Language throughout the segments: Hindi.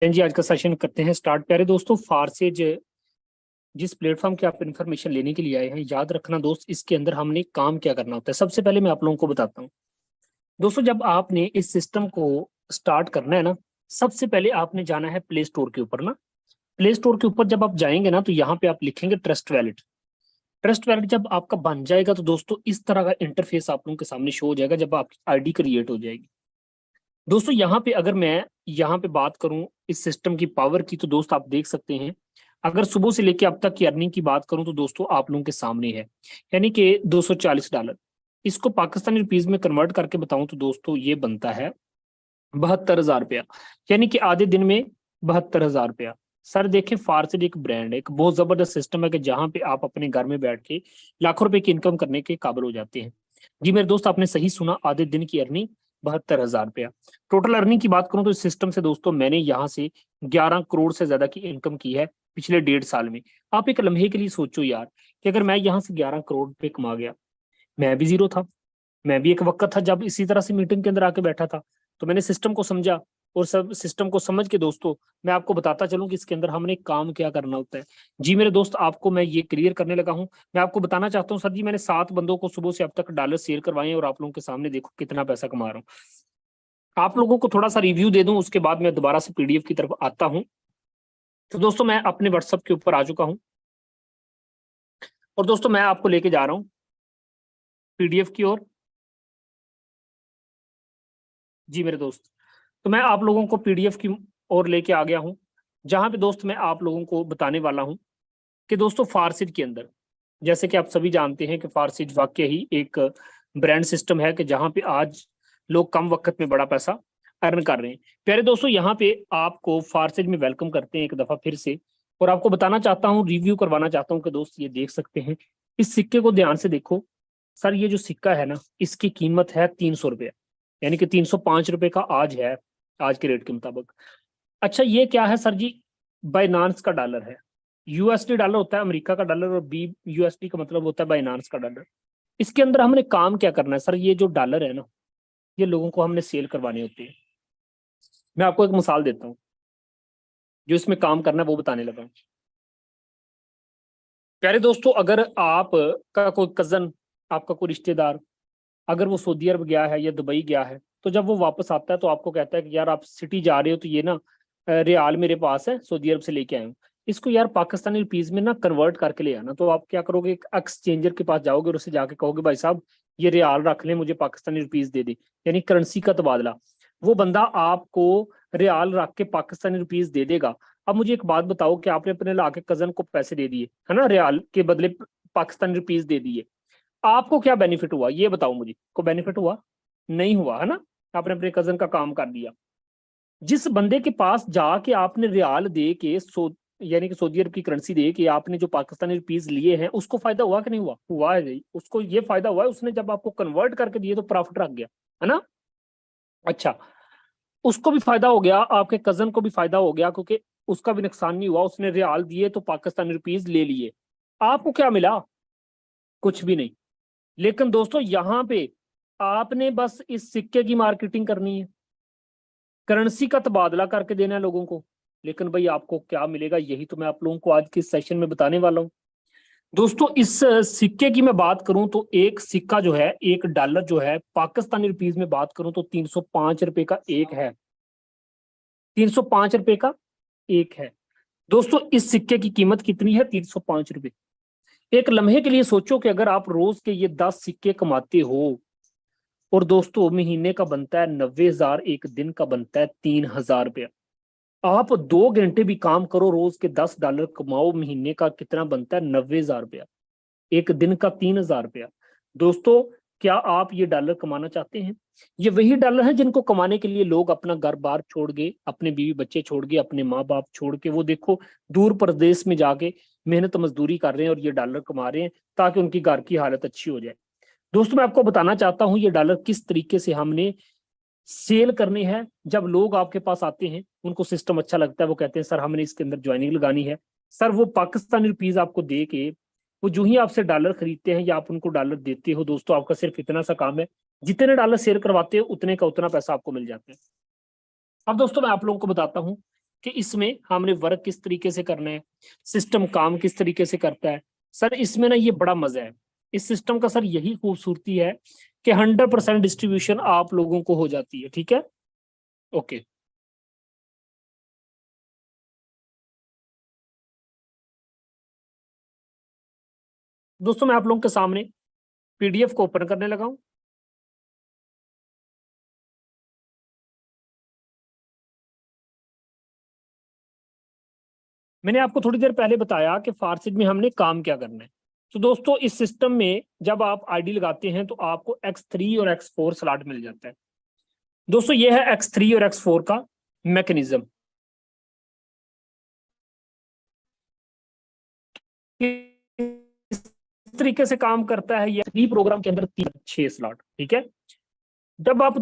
जी आज का सेशन करते हैं स्टार्ट। प्यारे दोस्तों, फारसेज जिस प्लेटफॉर्म की आप इन्फॉर्मेशन लेने के लिए आए हैं, याद रखना दोस्त, इसके अंदर हमने काम क्या करना होता है। सबसे पहले मैं आप लोगों को बताता हूँ दोस्तों, जब आपने इस सिस्टम को स्टार्ट करना है ना, सबसे पहले आपने जाना है प्ले स्टोर के ऊपर ना। प्ले स्टोर के ऊपर जब आप जाएंगे ना, तो यहाँ पे आप लिखेंगे ट्रस्ट वैलेट। ट्रस्ट वैलेट जब आपका बन जाएगा तो दोस्तों इस तरह का इंटरफेस आप लोगों के सामने शो हो जाएगा जब आपकी आईडी क्रिएट हो जाएगी। दोस्तों यहाँ पे अगर मैं यहाँ पे बात करूं इस सिस्टम की पावर की, तो दोस्त आप देख सकते हैं, अगर सुबह से लेके अब तक की अर्निंग की बात करूं तो दोस्तों आप लोगों के सामने है, यानी कि $240। इसको पाकिस्तानी रुपीज में कन्वर्ट करके बताऊं तो दोस्तों ये बनता है 72,000 रुपया, यानी कि आधे दिन में 72,000 रुपया। सर देखें, फारसेड एक ब्रांड है, एक बहुत जबरदस्त सिस्टम है कि जहां पे आप अपने घर में बैठ के लाखों रुपए की इनकम करने के काबिल हो जाते हैं। जी मेरे दोस्त, आपने सही सुना, आधे दिन की अर्निंग 72,000 रुपया। टोटल अर्निंग की बात करूं तो इस सिस्टम से दोस्तों मैंने यहाँ से 11 करोड़ से ज्यादा की इनकम की है पिछले 1.5 साल में। आप एक लम्हे के लिए सोचो यार, कि अगर मैं यहाँ से 11 करोड़ रुपए कमा गया, मैं भी जीरो था। मैं भी एक वक्त था जब इसी तरह से मीटिंग के अंदर आके बैठा था, तो मैंने सिस्टम को समझा, और सब सिस्टम को समझ के दोस्तों मैं आपको बताता चलूं कि इसके अंदर हमने काम क्या करना होता है। जी मेरे दोस्त, आपको मैं ये क्लियर करने लगा हूं। मैं आपको बताना चाहता हूं सर जी, मैंने 7 बंदों को सुबह से अब तक डॉलर शेयर करवाए हैं, और आप लोगों के सामने देखो कितना पैसा कमा रहा हूँ। आप लोगों को थोड़ा सा रिव्यू दे दूं, उसके बाद मैं दोबारा से पीडीएफ की तरफ आता हूं। तो दोस्तों मैं अपने व्हाट्सएप के ऊपर आ चुका हूं, और दोस्तों मैं आपको लेके जा रहा हूं पीडीएफ की ओर। जी मेरे दोस्त, तो मैं आप लोगों को पीडीएफ की ओर लेके आ गया हूं, जहां पे दोस्त मैं आप लोगों को बताने वाला हूं कि दोस्तों फारसिड के अंदर, जैसे कि आप सभी जानते हैं कि फारसिड वाकई ही एक ब्रांड सिस्टम है कि जहां पे आज लोग कम वक्त में बड़ा पैसा अर्न कर रहे हैं। प्यारे दोस्तों, यहाँ पे आपको फारसिड में वेलकम करते हैं एक दफा फिर से, और आपको बताना चाहता हूँ, रिव्यू करवाना चाहता हूँ कि दोस्त ये देख सकते हैं, इस सिक्के को ध्यान से देखो। सर ये जो सिक्का है ना, इसकी कीमत है 300 रुपया, यानी कि 305 रुपए का आज है, आज के रेट के मुताबिक। अच्छा ये क्या है सर जी? बाइनांस का डॉलर है। यूएसडी डॉलर होता है अमेरिका का डॉलर, और बी यूएसडी का मतलब होता है बाइनांस का डॉलर। इसके अंदर हमने काम क्या करना है सर? ये जो डॉलर है ना, ये लोगों को हमने सेल करवाने होते हैं। मैं आपको एक मिसाल देता हूँ, जो इसमें काम करना है वो बताने लगा हूँ। प्यारे दोस्तों, अगर आप का कोई कजन, आपका कोई रिश्तेदार, अगर वो सऊदी अरब गया है या दुबई गया है, तो जब वो वापस आता है तो आपको कहता है कि यार आप सिटी जा रहे हो, तो ये ना रियाल मेरे पास है, सऊदी अरब से लेके आए हूँ, इसको यार पाकिस्तानी रुपीज में ना कन्वर्ट करके ले आना। तो आप क्या करोगे? एक एक्सचेंजर के पास जाओगे और उससे जाके कहोगे भाई साहब ये रियाल रख लें, मुझे पाकिस्तानी रुपीज दे दे, यानी करेंसी का तबादला। वो बंदा आपको रियाल रख के पाकिस्तानी रुपीज दे देगा। अब मुझे एक बात बताओ कि आपने अपने लाके कजन को पैसे दे दिए है ना, रियाल के बदले पाकिस्तानी रुपीज दे दिए, आपको क्या बेनिफिट हुआ? ये बताओ मुझे, को बेनिफिट हुआ? नहीं हुआ है ना। आपने अपने कजन का काम कर दिया। जिस बंदे के पास जाके आपने रियाल दे के यानी कि सऊदी अरब की करेंसी दे के आपने जो पाकिस्तानी रुपीज लिए हैं, उसको फायदा हुआ कि नहीं हुआ? हुआ है जी, उसको ये फायदा हुआ है, उसने जब आपको कन्वर्ट करके दिए तो प्रॉफिट रख गया है ना। अच्छा, उसको भी फायदा हो गया, आपके कजन को भी फायदा हो गया, क्योंकि उसका भी नुकसान नहीं हुआ, उसने रियाल दिए तो पाकिस्तानी रुपीज ले लिए। आपको क्या मिला? कुछ भी नहीं। लेकिन दोस्तों यहाँ पे आपने बस इस सिक्के की मार्केटिंग करनी है, करेंसी का तबादला करके देना है लोगों को। लेकिन भाई आपको क्या मिलेगा, यही तो मैं आप लोगों को आज के सेशन में बताने वाला हूँ। दोस्तों इस सिक्के की मैं बात करूं तो एक सिक्का जो है, एक डॉलर जो है, पाकिस्तानी रुपीज में बात करूं तो 305 रुपए का एक है। 305 रुपए का एक है। दोस्तों इस सिक्के की कीमत कितनी है? 305 रुपए। एक लम्हे के लिए सोचो कि अगर आप रोज के ये 10 सिक्के कमाते हो, और दोस्तों महीने का बनता है 90,000, एक दिन का बनता है 3,000 रुपया। आप 2 घंटे भी काम करो, रोज के $10 कमाओ, महीने का कितना बनता है? 90,000 रुपया। एक दिन का 3,000 रुपया। दोस्तों क्या आप ये डॉलर कमाना चाहते हैं? ये वही डॉलर है जिनको कमाने के लिए लोग अपना घर बार छोड़ गए, अपने बीवी बच्चे छोड़ गए, अपने माँ बाप छोड़ के, वो देखो दूर प्रदेश में जाके मेहनत मजदूरी कर रहे हैं और ये डॉलर कमा रहे हैं, ताकि उनकी घर की हालत अच्छी हो जाए। दोस्तों मैं आपको बताना चाहता हूं ये डॉलर किस तरीके से हमने सेल करने हैं। जब लोग आपके पास आते हैं, उनको सिस्टम अच्छा लगता है, वो कहते हैं सर हमने इसके अंदर ज्वाइनिंग लगानी है। सर वो पाकिस्तानी रुपीज आपको दे के, वो जो ही आपसे डॉलर खरीदते हैं या आप उनको डॉलर देते हो, दोस्तों आपका सिर्फ इतना सा काम है, जितने डॉलर सेल करवाते हो उतने का उतना पैसा आपको मिल जाता है। अब दोस्तों मैं आप लोगों को बताता हूँ कि इसमें हमने वर्क किस तरीके से करना है, सिस्टम काम किस तरीके से करता है। सर इसमें ना ये बड़ा मजा है इस सिस्टम का, सर यही खूबसूरती है कि 100% डिस्ट्रीब्यूशन आप लोगों को हो जाती है। ठीक है, ओके। दोस्तों मैं आप लोगों के सामने पीडीएफ को ओपन करने लगा हूं। मैंने आपको थोड़ी देर पहले बताया कि फारसिज में हमने काम क्या करना है। तो दोस्तों इस सिस्टम में जब आप आईडी लगाते हैं तो आपको X3 और X4 स्लॉट मिल जाता है। दोस्तों ये है X3 और X4 का मैकेनिज्म। इस तरीके से काम करता है ये। 3 प्रोग्राम के अंदर 6 स्लॉट। ठीक है, जब आप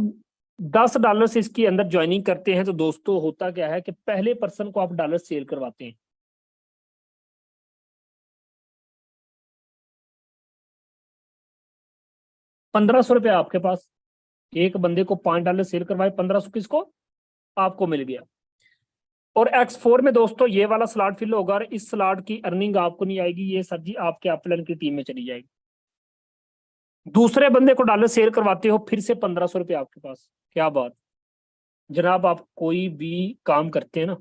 $10 से इसके अंदर ज्वाइनिंग करते हैं तो दोस्तों होता क्या है कि पहले पर्सन को आप डॉलर सेल करवाते हैं। 1500 रुपये आपके पास, एक बंदे को $5 सेल करवाए, 1500 किसको, आपको मिल गया। और X4 में दोस्तों ये वाला स्लॉट फिल होगा और इस स्लॉट की अर्निंग आपको नहीं आएगी, ये सर जी आपके अपलन की टीम में चली जाएगी। दूसरे बंदे को डॉलर सेल करवाते हो, फिर से 1500 रुपये आपके पास। क्या बात जनाब, आप कोई भी काम करते हैं ना,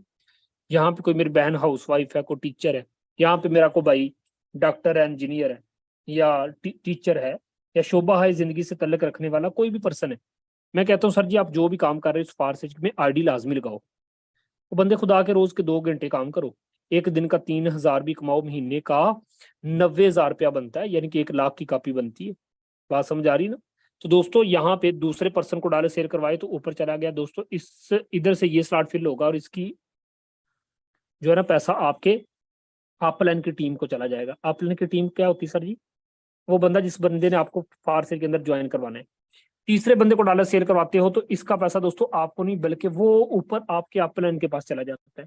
यहाँ पे कोई मेरी बहन हाउस वाइफ है, कोई टीचर है, यहाँ पे मेरा कोई भाई डॉक्टर है, इंजीनियर है, या टीचर है, या शोभा है जिंदगी से तल्लक रखने वाला कोई भी पर्सन है, मैं कहता हूँ सर जी आप जो भी काम कर रहे हो उस फारसिज में आईडी लाजमी लगाओ। वो बंदे खुदा के रोज के 2 घंटे काम करो, एक दिन का 3000 भी कमाओ, महीने का 90,000 रुपया बनता है, यानी कि 1 लाख की कॉपी बनती है। बात समझ आ रही ना। तो दोस्तों यहाँ पे दूसरे पर्सन को डॉलर शेयर करवाए तो ऊपर चला गया दोस्तों, इस इधर से ये स्लॉट फिल होगा और इसकी जो है ना पैसा आपके अपलाइन की टीम को चला जाएगा। अपलाइन की टीम क्या होती है सर जी, वो बंदा जिस बंदे ने आपको फारसेल के अंदर ज्वाइन करवाना है। तीसरे बंदे को डॉलर शेयर करवाते हो तो इसका पैसा दोस्तों आपको नहीं बल्कि वो ऊपर आपके अपलाइन के पास चला जाता है।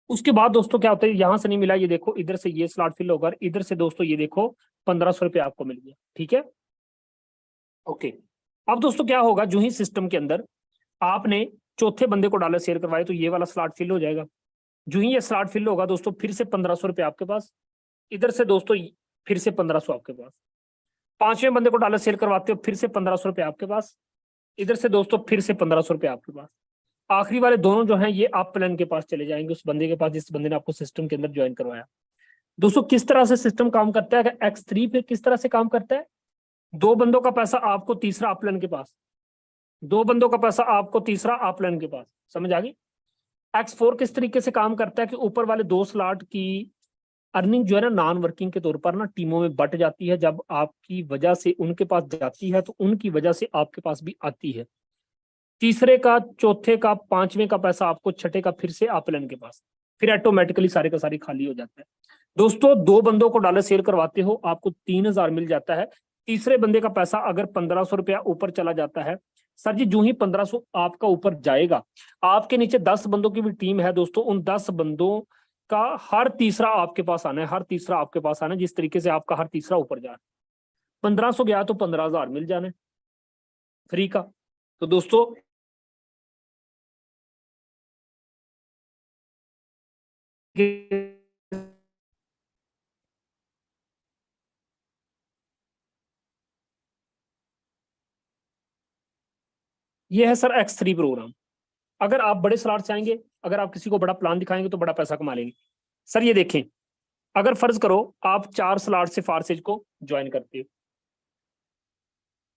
उसके बाद दोस्तों क्या होता है, यहां से नहीं मिला, ये देखो इधर से ये स्लॉट फिल होगा, इधर से दोस्तों ये देखो 1500 रुपये आपको मिल गया। ठीक है, ओके। अब दोस्तों क्या होगा, जो ही सिस्टम के अंदर आपने चौथे बंदे को डॉलर शेयर करवाए तो ये वाला स्लॉट फिल हो जाएगा। जो ही ये स्लॉट फिल होगा दोस्तों फिर से 1500 रुपये आपके पास, इधर से दोस्तों फिर से 1500 आपके पास। पांचवें बंदे को डॉलर शेयर करवाते हो फिर से 1500 रुपये आपके पास, इधर से दोस्तों फिर से 1500 रुपये आपके पास। आखिरी वाले दोनों जो हैं ये आप प्लान के पास चले जाएंगे, उस बंदे के पास जिस बंदे ने आपको सिस्टम के अंदर ज्वाइन करवाया। दोस्तों किस तरह से सिस्टम काम करता है, X3 पे किस तरह से काम करता है, 2 बंदों का पैसा आपको, तीसरा अपलाइन के पास, 2 बंदों का पैसा आपको, तीसरा अपलाइन के पास। समझ आ गई। X4 किस तरीके से काम करता है कि ऊपर वाले 2 स्लॉट की अर्निंग जो है ना नॉन वर्किंग के तौर पर ना टीमों में बट जाती है, जब आपकी वजह से उनके पास जाती है तो उनकी वजह से आपके पास भी आती है। तीसरे का, चौथे का, पांचवें का पैसा आपको, छठे का फिर से अपलाइन के पास, फिर ऑटोमेटिकली सारे का सारी खाली हो जाता है। दोस्तों 2 बंदों को डॉलर सेल करवाते हो आपको 3000 मिल जाता है। तीसरे बंदे का पैसा अगर 1500 रुपया ऊपर चला जाता है, सर जी जो ही 1500 आपका ऊपर जाएगा, आपके नीचे 10 बंदों की भी टीम है दोस्तों, उन 10 बंदों का हर तीसरा आपके पास आना है, हर तीसरा आपके पास आना है, जिस तरीके से आपका हर तीसरा ऊपर जा रहा है। 1500 गया तो 15,000 मिल जाना है फ्री का। तो दोस्तों ये है सर X3 प्रोग्राम। अगर आप बड़े स्लॉट चाहेंगे, अगर आप किसी को बड़ा प्लान दिखाएंगे तो बड़ा पैसा कमा लेंगे। सर ये देखें, अगर फर्ज करो आप 4 स्लॉट से फारसेज को ज्वाइन करते हो,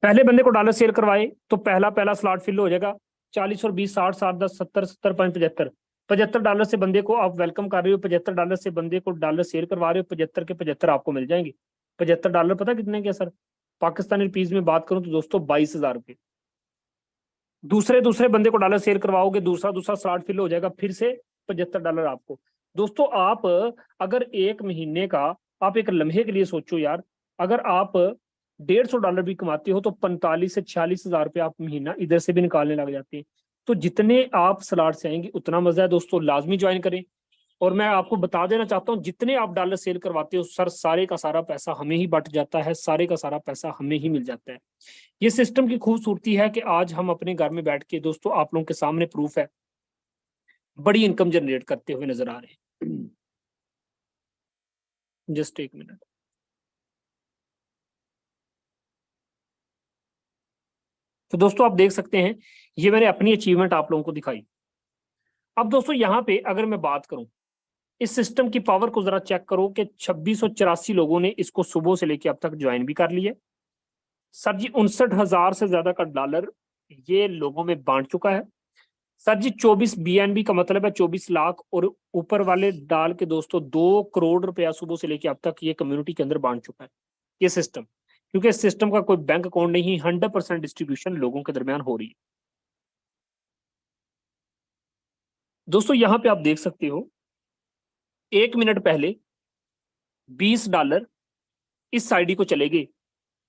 पहले बंदे को डॉलर शेयर करवाए तो पहला पहला स्लॉट फिल हो जाएगा। 40 और 20, 60, 60, 10, 70, 70, 75, $75 से बंदे को आप वेलकम कर रहे हो, $75 से बंदे को डॉलर शेयर करवा रहे हो, 75 के 75 आपको मिल जाएंगे। $75 पता कितने के सर, पाकिस्तानी रुपीज में बात करूं तो दोस्तों 22,000 रुपये। दूसरे दूसरे बंदे को डॉलर शेयर करवाओगे, दूसरा दूसरा स्लॉट फिल हो जाएगा, फिर से $75 आपको। दोस्तों आप अगर एक महीने का, आप एक लम्हे के लिए सोचो यार, अगर आप $150 भी कमाते हो तो 45 से 46,000 रुपये आप महीना इधर से भी निकालने लग जाते हैं। तो जितने आप स्लॉट से आएंगे उतना मजा है दोस्तों, लाजमी ज्वाइन करें। और मैं आपको बता देना चाहता हूँ जितने आप डॉलर सेल करवाते हो सर, सारे का सारा पैसा हमें ही बट जाता है, सारे का सारा पैसा हमें ही मिल जाता है। ये सिस्टम की खूबसूरती है कि आज हम अपने घर में बैठ के दोस्तों आप लोगों के सामने प्रूफ है बड़ी इनकम जनरेट करते हुए नजर आ रहे हैं। जस्ट एक मिनट। तो दोस्तों आप देख सकते हैं, ये मैंने अपनी अचीवमेंट आप लोगों को दिखाई। अब दोस्तों यहाँ पे अगर मैं बात करूं, इस सिस्टम की पावर को जरा चेक करो कि 2684 लोगों ने इसको सुबह से लेकर अब तक ज्वाइन भी कर लिया। सर जी 59,000 से ज्यादा का डॉलर ये लोगों में बांट चुका है। सर जी 24 बीएनबी का मतलब है 24 लाख, और ऊपर वाले डाल के दोस्तों 2 करोड़ रुपया सुबह से लेकर अब तक ये कम्युनिटी के अंदर बांट चुका है ये सिस्टम। क्योंकि इस सिस्टम का कोई बैंक अकाउंट नहीं, 100% डिस्ट्रीब्यूशन लोगों के दरमियान हो रही है। दोस्तों यहां पे आप देख सकते हो, 1 मिनट पहले $20 इस आईडी को चले गए।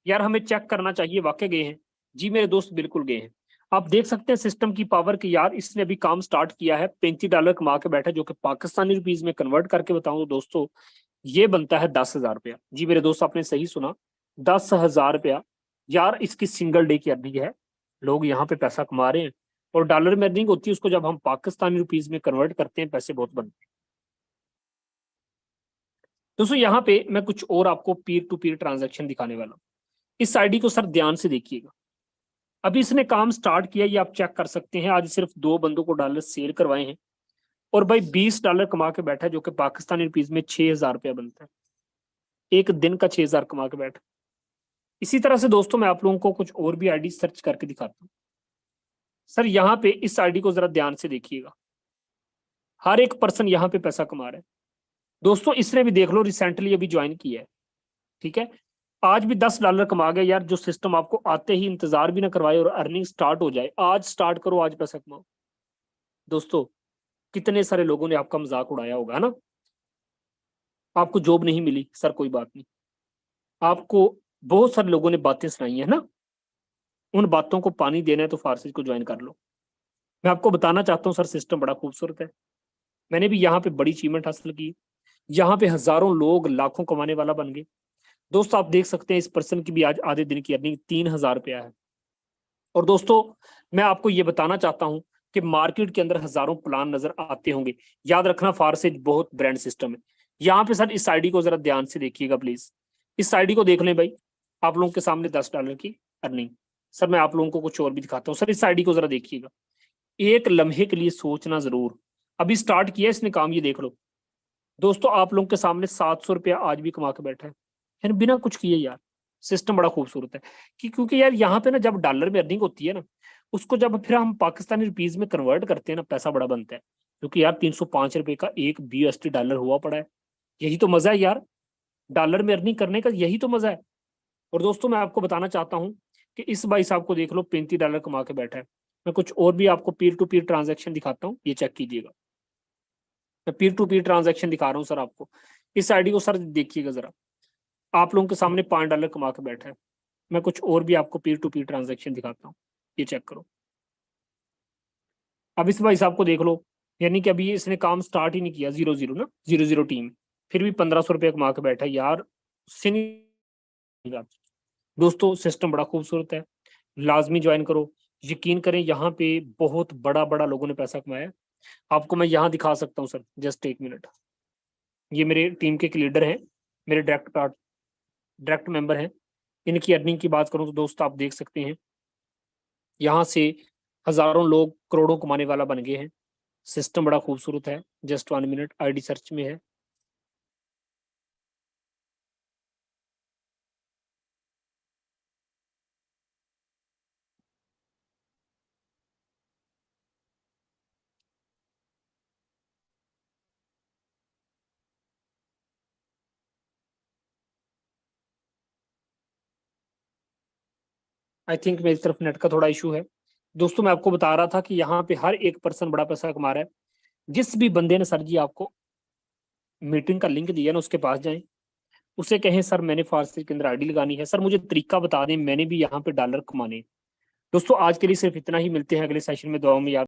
यार हमें चेक करना चाहिए वाकई गए हैं। जी मेरे दोस्त बिल्कुल गए हैं। आप देख सकते हैं सिस्टम की पावर की, यार इसने अभी काम स्टार्ट किया है, $35 कमा के बैठा, जो कि पाकिस्तानी रुपीज में कन्वर्ट करके बताऊं तो दोस्तों ये बनता है 10,000 रुपया। जी मेरे दोस्त आपने सही सुना, 10,000 रुपया। यार इसकी सिंगल डे की अर्निंग है, लोग यहाँ पे पैसा कमा रहे हैं। और डॉलर में अर्निंग होती है, उसको जब हम पाकिस्तानी रुपीज में कन्वर्ट करते हैं पैसे बहुत बनते हैं। दोस्तों यहाँ पे मैं कुछ और आपको पीयर टू पीयर ट्रांजेक्शन दिखाने वाला हूँ। इस आईडी को सर ध्यान से देखिएगा, अभी इसने काम स्टार्ट किया, ये आप चेक कर सकते हैं। आज सिर्फ 2 बंदों को डॉलर सेल करवाए हैं, और भाई $20 कमा के बैठा है, जो कि पाकिस्तानी रुपीज में 6,000 रुपया बनता है। एक दिन का 6,000 कमा के बैठा। इसी तरह से दोस्तों मैं आप लोगों को कुछ और भी आईडी सर्च करके दिखाता हूँ। सर यहाँ पे इस आईडी को जरा ध्यान से देखिएगा, हर एक पर्सन यहाँ पे पैसा कमा रहा है। दोस्तों इसने भी देख लो रिसेंटली अभी ज्वाइन किया है, ठीक है। आज भी $10 कमा गया। यार जो सिस्टम आपको आते ही इंतजार भी ना करवाए और अर्निंग स्टार्ट हो जाए, आज स्टार्ट करो, आज पैसा कमाओ। दोस्तों कितने सारे लोगों ने आपका मजाक उड़ाया होगा, है ना। आपको जॉब नहीं मिली, सर कोई बात नहीं, आपको बहुत सारे लोगों ने बातें सुनाई है ना, उन बातों को पानी देना है तो फारसी को ज्वाइन कर लो। मैं आपको बताना चाहता हूँ सर सिस्टम बड़ा खूबसूरत है। मैंने भी यहाँ पे बड़ी अचीवमेंट हासिल की, यहाँ पे हजारों लोग लाखों कमाने वाला बन गए। दोस्तों आप देख सकते हैं इस पर्सन की भी आज आधे दिन की अर्निंग 3,000 रुपया है। और दोस्तों मैं आपको ये बताना चाहता हूं कि मार्केट के अंदर हजारों प्लान नजर आते होंगे, याद रखना फारसेज बहुत ब्रांड सिस्टम है। यहाँ पे सर इस आईडी को जरा ध्यान से देखिएगा प्लीज, इस आईडी को देख लें भाई, आप लोगों के सामने $10 की अर्निंग। सर मैं आप लोगों को कुछ और भी दिखाता हूँ, सर इस आईडी को जरा देखिएगा, एक लम्हे के लिए सोचना जरूर। अभी स्टार्ट किया इसने काम, ये देख लो दोस्तों, आप लोगों के सामने 700 रुपया आज भी कमा के बैठा है, यानी बिना कुछ किए। यार सिस्टम बड़ा खूबसूरत है कि क्योंकि यार यहाँ पे ना जब डॉलर में अर्निंग होती है ना, उसको जब फिर हम पाकिस्तानी रुपीज में कन्वर्ट करते हैं ना, पैसा बड़ा बनता है। क्योंकि यार 305 रुपए का एक BUSD डॉलर हुआ पड़ा है, यही तो मजा है यार, डॉलर में अर्निंग करने का यही तो मजा है। और दोस्तों मैं आपको बताना चाहता हूँ कि इस भाई साहब को देख लो, $35 कमा के बैठा है। मैं कुछ और भी आपको पीयर टू पीयर ट्रांजेक्शन दिखाता हूँ, ये चेक कीजिएगा। मैं पीयर टू पीयर ट्रांजेक्शन दिखा रहा हूँ सर आपको, इस आईडी को सर देखिएगा जरा, आप लोगों के सामने $5 कमा के बैठा है। मैं कुछ और भी आपको पीयर टू पीयर ट्रांजेक्शन दिखाता हूँ, ये चेक करो। अब इस भाई साहब को देख लो, यानी कि अभी इसने काम स्टार्ट ही नहीं किया, 0-0 ना, 0-0 टीम, फिर भी 1,500 रुपया कमा के बैठा है। यार दोस्तों सिस्टम बड़ा खूबसूरत है, लाजमी ज्वाइन करो। यकीन करें यहाँ पे बहुत बड़ा बड़ा लोगों ने पैसा कमाया। आपको मैं यहाँ दिखा सकता हूँ सर, जस्ट एक मिनट। ये मेरे टीम के लीडर हैं, मेरे डायरेक्ट मेंबर हैं। इनकी अर्निंग की बात करूं तो दोस्तों आप देख सकते हैं, यहाँ से हजारों लोग करोड़ों कमाने वाला बन गए हैं। सिस्टम बड़ा खूबसूरत है। जस्ट 1 मिनट, आईडी सर्च में है। आई थिंक मेरी तरफ नेट का थोड़ा इशू है। दोस्तों मैं आपको बता रहा था कि यहाँ पे हर एक पर्सन बड़ा पैसा कमा रहा है। जिस भी बंदे ने सर जी आपको मीटिंग का लिंक दिया ना, उसके पास जाएं, उसे कहें सर मैंने फारसी के अंदर आईडी लगानी है, सर मुझे तरीका बता दें, मैंने भी यहाँ पे डॉलर कमाने। दोस्तों आज के लिए सिर्फ इतना ही, मिलते हैं अगले सेशन में, दुआओं में याद